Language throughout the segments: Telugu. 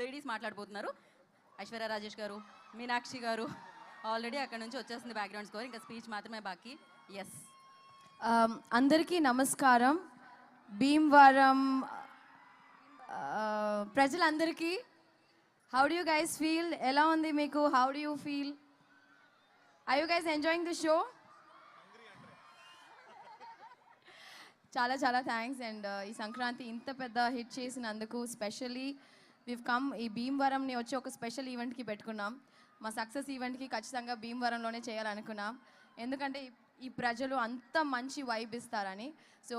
లేడీస్ మాట్లాడబోతున్నారు. ఐశ్వర్య రాజేష్ గారు, మీనాక్షి గారు ఆల్రెడీ అక్కడ నుంచి వచ్చేస్తుంది బ్యాక్గ్రౌండ్ స్కోర్. ఇంకా స్పీచ్ మాత్రమే బాకీ. ఎస్, అందరికీ నమస్కారం. భీమవరం ప్రజలందరికీ how do you guys feel? ఎలా ఉంది మీకు? How do you feel? Are you guys enjoying the show? చాలా చాలా థ్యాంక్స్. అండ్ ఈ సంక్రాంతి ఇంత పెద్ద హిట్ చేసినందుకు స్పెషల్లీ వివ్ కమ్ ఈ భీమవరంని వచ్చి ఒక స్పెషల్ ఈవెంట్కి పెట్టుకున్నాం. మా సక్సెస్ ఈవెంట్కి ఖచ్చితంగా భీమవరంలోనే చేయాలనుకున్నాం, ఎందుకంటే ఈ ప్రజలు అంత మంచి వైబ్ ఇస్తారని. So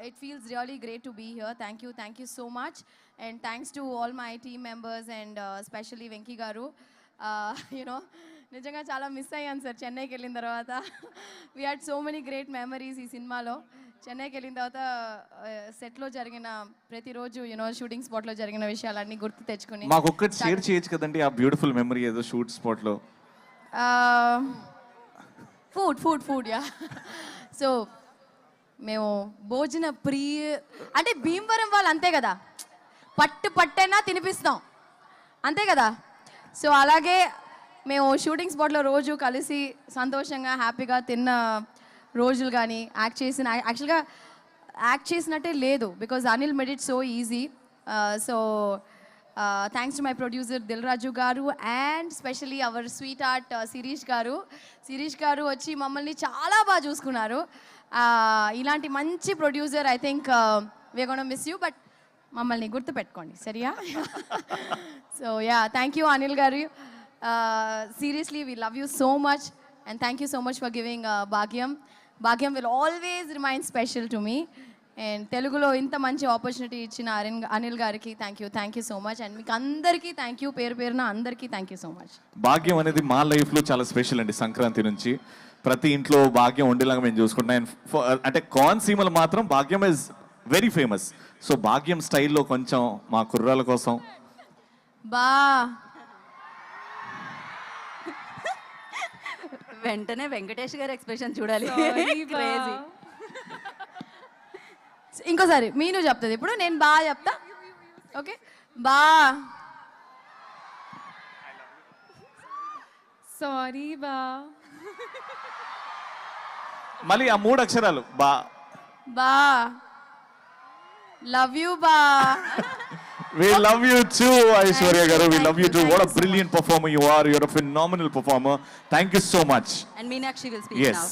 it feels really great to be here. Thank you so much. And thanks to all my team members and specially Venky garu. You know నిజంగా చాలా మిస్ అయ్యాను సార్ చెన్నైకి వెళ్ళిన తర్వాత. We had so many great memories ఈ సినిమాలో. చెన్నైకి వెళ్ళిన తర్వాత సెట్లో జరిగిన ప్రతిరోజు యూనో షూటింగ్ స్పాట్లో జరిగిన విషయాలన్నీ గుర్తు తెచ్చుకుని మాకు ఒక్కటి షేర్ చేయొచ్చు కదండి ఆ బ్యూటిఫుల్ మెమరీ ఏదో షూట్ స్పాట్లో. Food yeah. సో మేము భోజన అంటే భీమవరం వాళ్ళు అంతే కదా, పట్టైనా తినిపిస్తాం అంతే కదా. సో అలాగే మేము షూటింగ్ స్పాట్లో రోజు కలిసి సంతోషంగా హ్యాపీగా తిన్న రోజులు కానీ యాక్చువల్గా యాక్ట్ చేసినట్టే లేదు, because Anil made it so easy. So thanks to my producer Dil Raju garu and specially our sweetheart Shirish garu వచ్చి మమ్మల్ని చాలా బాగా చూసుకున్నారు. ఇలాంటి మంచి producer I think we're gonna miss you, but మమ్మల్ని గుర్తుపెట్టుకోండి సరియా. So yeah, thank you Anil garu. Seriously we love you so much and thank you so much for giving Bhagyam will always remain special to me. And తెలుగులో ఇంత మంచి ఆపర్చునిటీ ఇచ్చిన అనిల్ గారికి thank you so much. And మీకు అందరికీ థ్యాంక్ యూ, పేరున అందరికీ థ్యాంక్ యూ సో మచ్. భాగ్యం అనేది మా లైఫ్లో చాలా స్పెషల్ అండి. సంక్రాంతి నుంచి ప్రతి ఇంట్లో భాగ్యం ఉండేలాగా మేము చూసుకుంటాం. అంటే కోనసీమలో మాత్రం భాగ్యం ఇస్ వెరీ ఫేమస్. సో భాగ్యం స్టైల్లో కొంచెం మా కుర్రాల కోసం వెంటనే వెంకటేష్ గారి ఎక్స్ప్రెషన్ చూడాలి. Crazy. ఇంకోసారి మీను చెప్తుంది, ఇప్పుడు నేను చెప్తా. ఓకే, సారీ మళ్ళీ ఆ 3 అక్షరాలు love you We love you too, Aishwarya garu. We love you too. What a brilliant performer you are. You're a phenomenal performer. Thank you so much. And Meenakshi will speak now. Yes.